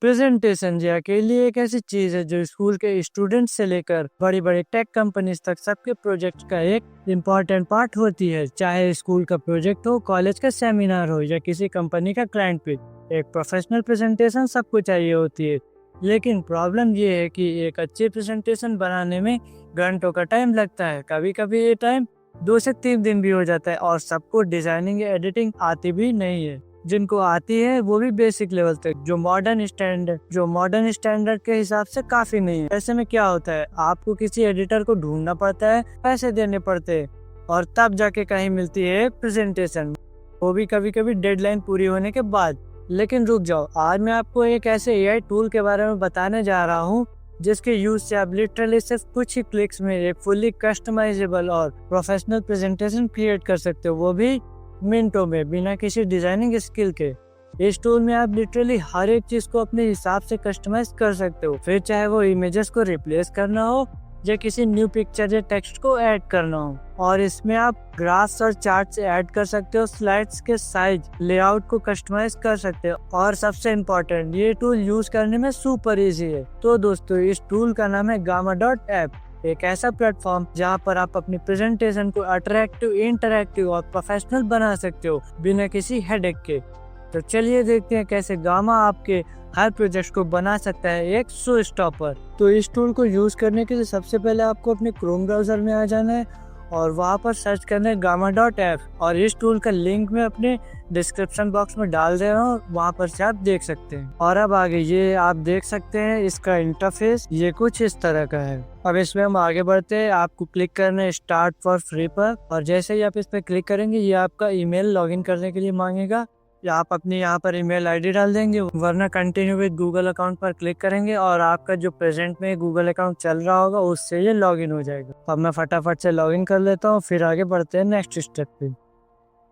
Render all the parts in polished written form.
Presentation जी अकेली एक ऐसी चीज है जो स्कूल के स्टूडेंट से लेकर बड़ी बड़ी टेक कंपनीज तक सबके प्रोजेक्ट का एक इम्पॉर्टेंट पार्ट होती है। चाहे स्कूल का प्रोजेक्ट हो, कॉलेज का सेमिनार हो या किसी कंपनी का क्लाइंट पिच, एक प्रोफेशनल प्रेजेंटेशन सबको चाहिए होती है। लेकिन प्रॉब्लम ये है कि एक अच्छी प्रेजेंटेशन बनाने में घंटों का टाइम लगता है। कभी कभी ये टाइम 2 से 3 दिन भी हो जाता है और सबको डिजाइनिंग या एडिटिंग आती भी नहीं है। जिनको आती है वो भी बेसिक लेवल तक, जो मॉडर्न स्टैंडर्ड के हिसाब से काफी नहीं है। ऐसे में क्या होता है, आपको किसी एडिटर को ढूंढना पड़ता है, पैसे देने पड़ते हैं और तब जाके कहीं मिलती है प्रेजेंटेशन, वो भी कभी कभी डेडलाइन पूरी होने के बाद। लेकिन रुक जाओ, आज मैं आपको एक ऐसे एआई टूल के बारे में बताने जा रहा हूँ जिसके यूज से आप लिटरली सिर्फ कुछ ही क्लिक्स में एक फुल्ली कस्टमाइजेबल और प्रोफेशनल प्रेजेंटेशन क्रिएट कर सकते हो, वो भी मिनटों में, बिना किसी डिजाइनिंग स्किल के। इस टूल में आप लिटरली हर एक चीज को अपने हिसाब से कस्टमाइज कर सकते हो, फिर चाहे वो इमेजेस को रिप्लेस करना हो या किसी न्यू पिक्चर या टेक्स्ट को ऐड करना हो। और इसमें आप ग्राफ्स और चार्ट्स ऐड कर सकते हो, स्लाइड्स के साइज, लेआउट को कस्टमाइज कर सकते हो और सबसे इम्पोर्टेंट, ये टूल यूज करने में सुपर इजी है। तो दोस्तों, इस टूल का नाम है gamma.app, एक ऐसा प्लेटफॉर्म जहां पर आप अपनी प्रेजेंटेशन को अट्रैक्टिव, इंटरैक्टिव और प्रोफेशनल बना सकते हो बिना किसी हेडेक के। तो चलिए देखते हैं कैसे गामा आपके हर प्रोजेक्ट को बना सकता है एक शो स्टॉपर। तो इस टूल को यूज करने के लिए सबसे पहले आपको अपने क्रोम ब्राउजर में आ जाना है और वहां पर सर्च करना है gamma.app, और इस टूल का लिंक मैं अपने डिस्क्रिप्शन बॉक्स में डाल दे रहा हूँ, वहां पर से आप देख सकते हैं। और अब आगे ये आप देख सकते हैं, इसका इंटरफेस ये कुछ इस तरह का है। अब इसमें हम आगे बढ़ते हैं, आपको क्लिक करना है स्टार्ट फॉर फ्री पर, और जैसे ही आप इस पर क्लिक करेंगे ये आपका ईमेल लॉगिन करने के लिए मांगेगा, या आप अपनी यहाँ पर ईमेल आईडी डाल देंगे, वरना कंटिन्यू विद गूगल अकाउंट पर क्लिक करेंगे और आपका जो प्रेजेंट में गूगल अकाउंट चल रहा होगा उससे ये लॉगिन हो जाएगा। अब मैं फटाफट से लॉगिन कर लेता हूँ, फिर आगे बढ़ते हैं नेक्स्ट स्टेप पे।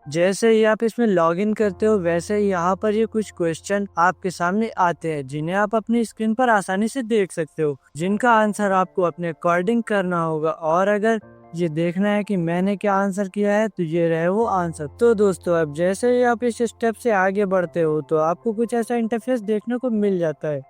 जैसे ही आप इसमें लॉगिन करते हो वैसे ही यहाँ पर ये कुछ क्वेश्चन आपके सामने आते हैं जिन्हें आप अपनी स्क्रीन पर आसानी से देख सकते हो, जिनका आंसर आपको अपने अकॉर्डिंग करना होगा। और अगर ये देखना है कि मैंने क्या आंसर किया है तो ये रहे वो आंसर। तो दोस्तों, अब जैसे ही आप इस स्टेप से आगे बढ़ते हो तो आपको कुछ ऐसा इंटरफेस देखने को मिल जाता है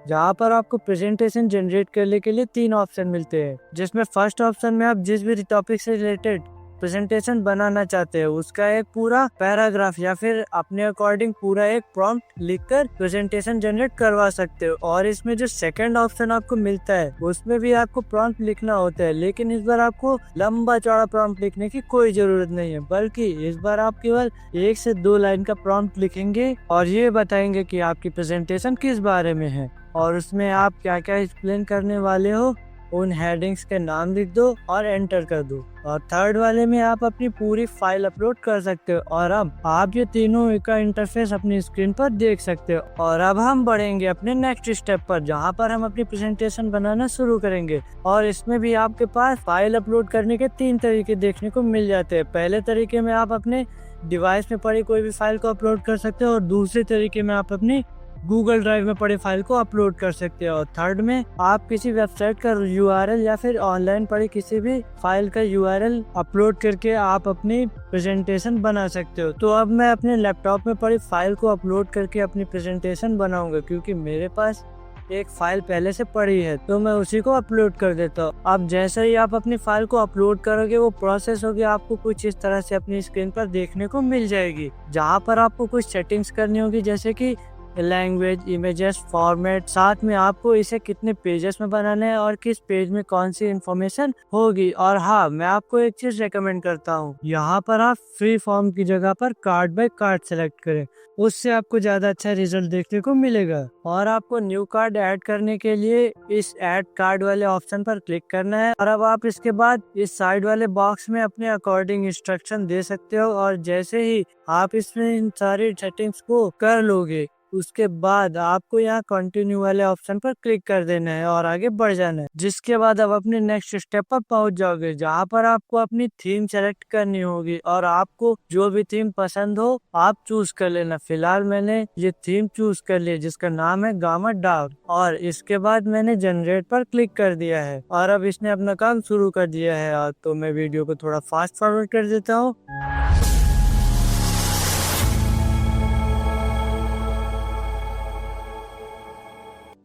जहाँ पर आपको प्रेजेंटेशन जनरेट करने के लिए 3 ऑप्शन मिलते हैं, जिसमें फर्स्ट ऑप्शन में आप जिस भी टॉपिक से रिलेटेड प्रेजेंटेशन बनाना चाहते हो उसका एक पूरा पैराग्राफ या फिर अपने अकॉर्डिंग पूरा एक प्रॉम्प्ट लिखकर प्रेजेंटेशन जनरेट करवा सकते हो। और इसमें जो सेकंड ऑप्शन आपको मिलता है उसमें भी आपको प्रॉम्प्ट लिखना होता है, लेकिन इस बार आपको लंबा चौड़ा प्रॉम्प्ट लिखने की कोई जरूरत नहीं है, बल्कि इस बार आप केवल 1 से 2 लाइन का प्रॉम्प्ट लिखेंगे और ये बताएंगे कि आपकी प्रेजेंटेशन किस बारे में है और उसमें आप क्या क्या एक्सप्लेन करने वाले हो। उन हेडिंग्स के नाम लिख दो और एंटर कर दो। और थर्ड वाले में आप अपनी पूरी फाइल अपलोड कर सकते हो। और अब आप ये तीनों का इंटरफेस अपनी स्क्रीन पर देख सकते हो। और अब हम बढ़ेंगे अपने नेक्स्ट स्टेप पर, जहाँ पर हम अपनी प्रेजेंटेशन बनाना शुरू करेंगे। और इसमें भी आपके पास फाइल अपलोड करने के 3 तरीके देखने को मिल जाते हैं। पहले तरीके में आप अपने डिवाइस में पड़ी कोई भी फाइल को अपलोड कर सकते हो और दूसरे तरीके में आप अपनी गूगल ड्राइव में पड़े फाइल को अपलोड कर सकते हो। और थर्ड में आप किसी वेबसाइट का यूआरएल या फिर ऑनलाइन पड़ी किसी भी फाइल का यूआरएल अपलोड करके आप अपनी प्रेजेंटेशन बना सकते हो। तो अब मैं अपने लैपटॉप में पड़ी फाइल को अपलोड करके अपनी प्रेजेंटेशन बनाऊंगा, क्योंकि मेरे पास एक फाइल पहले से पड़ी है, तो मैं उसी को अपलोड कर देता हूँ। अब जैसे ही आप अपनी फाइल को अपलोड करोगे वो प्रोसेस होगी आपको कुछ इस तरह से अपनी स्क्रीन पर देखने को मिल जाएगी, जहाँ पर आपको कुछ सेटिंग्स करनी होगी, जैसे कि लैंग्वेज, इमेजेस, फॉर्मेट, साथ में आपको इसे कितने पेजेस में बनाना है और किस पेज में कौन सी इंफॉर्मेशन होगी। और हाँ, मैं आपको एक चीज रेकमेंड करता हूँ, यहाँ पर आप फ्री फॉर्म की जगह पर कार्ड बाय कार्ड सेलेक्ट करें, उससे आपको ज्यादा अच्छा रिजल्ट देखने को मिलेगा। और आपको न्यू कार्ड ऐड करने के लिए इस ऐड कार्ड वाले ऑप्शन पर क्लिक करना है। और अब आप इसके बाद इस साइड वाले बॉक्स में अपने अकॉर्डिंग इंस्ट्रक्शन दे सकते हो। और जैसे ही आप इसमें इन सारी सेटिंग्स को कर लोगे उसके बाद आपको यहाँ कंटिन्यू वाले ऑप्शन पर क्लिक कर देना है और आगे बढ़ जाना है, जिसके बाद आप अपने नेक्स्ट स्टेप पर पहुंच जाओगे, जहाँ पर आपको अपनी थीम सेलेक्ट करनी होगी और आपको जो भी थीम पसंद हो आप चूज कर लेना। फिलहाल मैंने ये थीम चूज कर लिया जिसका नाम है गामा डार्क, और इसके बाद मैंने जनरेट पर क्लिक कर दिया है और अब इसने अपना काम शुरू कर दिया है। तो मैं वीडियो को थोड़ा फास्ट फॉरवर्ड कर देता हूँ।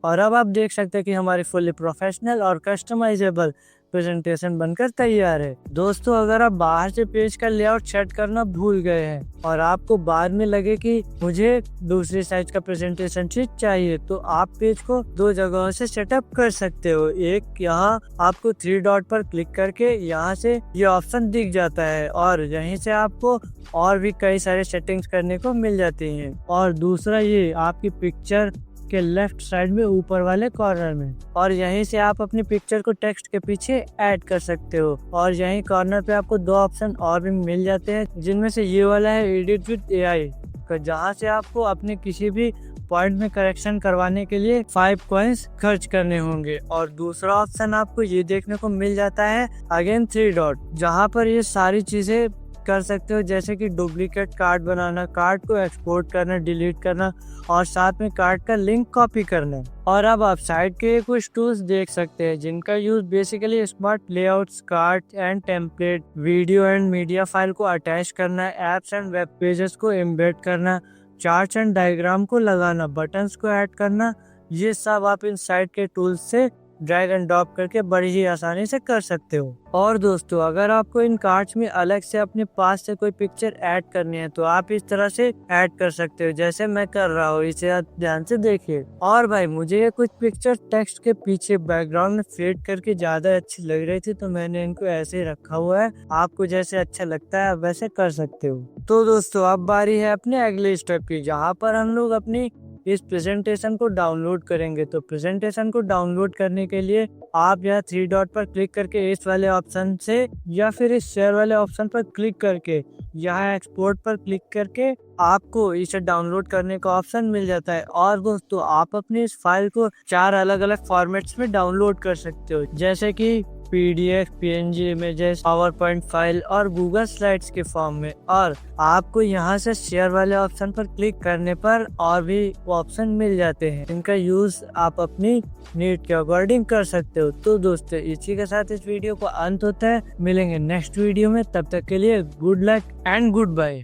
और अब आप देख सकते हैं कि हमारी फुल्ली प्रोफेशनल और कस्टमाइजेबल प्रेजेंटेशन बनकर तैयार है। दोस्तों, अगर आप बाहर से पेज का लेआउट सेट करना भूल गए हैं और आपको बाद में लगे कि मुझे दूसरी साइज का प्रेजेंटेशन शीट चाहिए, तो आप पेज को दो जगहों से सेटअप कर सकते हो। एक, यहाँ आपको 3 डॉट पर क्लिक करके यहाँ से ये ऑप्शन दिख जाता है और यहीं से आपको और भी कई सारे सेटिंग्स करने को मिल जाती हैं। और दूसरा, ये आपकी पिक्चर के लेफ्ट साइड में ऊपर वाले कॉर्नर में, और यहीं से आप अपनी पिक्चर को टेक्स्ट के पीछे ऐड कर सकते हो। और यहीं कॉर्नर पे आपको 2 ऑप्शन और भी मिल जाते हैं, जिनमें से ये वाला है एडिट विद एआई, जहाँ से आपको अपने किसी भी पॉइंट में करेक्शन करवाने के लिए 5 कॉइन्स खर्च करने होंगे। और दूसरा ऑप्शन आपको ये देखने को मिल जाता है अगेन 3 डॉट, जहाँ पर ये सारी चीजें कर सकते हो, जैसे कि डुप्लीकेट कार्ड बनाना, कार्ड को एक्सपोर्ट करना, डिलीट करना और साथ में कार्ड का लिंक कॉपी करना। और अब आप साइट के कुछ टूल्स देख सकते हैं जिनका use basically smart layouts, card and template, video and media file को अटैच करना, एप्स एंड वेब पेजेस को एम्बेड करना, चार्ट्स एंड डायग्राम को लगाना, बटन्स को ऐड करना, ये सब आप इन साइट के टूल्स से ड्रैग एंड ड्रॉप करके बड़ी ही आसानी से कर सकते हो। और दोस्तों, अगर आपको इन कार्ड्स में अलग से अपने पास से कोई पिक्चर ऐड करनी है तो आप इस तरह से ऐड कर सकते हो, जैसे मैं कर रहा हूँ, इसे आप ध्यान से देखिए। और भाई, मुझे ये कुछ पिक्चर टेक्स्ट के पीछे बैकग्राउंड में फेड करके ज्यादा अच्छी लग रही थी, तो मैंने इनको ऐसे ही रखा हुआ है। आपको जैसे अच्छा लगता है आप वैसे कर सकते हो। तो दोस्तों, अब बारी है अपने अगले स्टेप की, जहाँ पर हम लोग अपनी इस प्रेजेंटेशन को डाउनलोड करेंगे। तो प्रेजेंटेशन को डाउनलोड करने के लिए आप यहाँ 3 डॉट पर क्लिक करके इस वाले ऑप्शन से, या फिर इस शेयर वाले ऑप्शन पर क्लिक करके यहाँ एक्सपोर्ट पर क्लिक करके आपको इसे डाउनलोड करने का ऑप्शन मिल जाता है। और दोस्तों, आप अपनी इस फाइल को 4 अलग अलग फॉर्मेट्स में डाउनलोड कर सकते हो, जैसे कि PDF, PNG images, PowerPoint file और गूगल स्लाइड्स के फॉर्म में। और आपको यहाँ से शेयर वाले ऑप्शन पर क्लिक करने पर और भी ऑप्शन मिल जाते हैं, इनका यूज आप अपनी नीड के अकॉर्डिंग कर सकते हो। तो दोस्तों, इसी के साथ इस वीडियो को अंत होता है। मिलेंगे नेक्स्ट वीडियो में, तब तक के लिए good luck and good bye.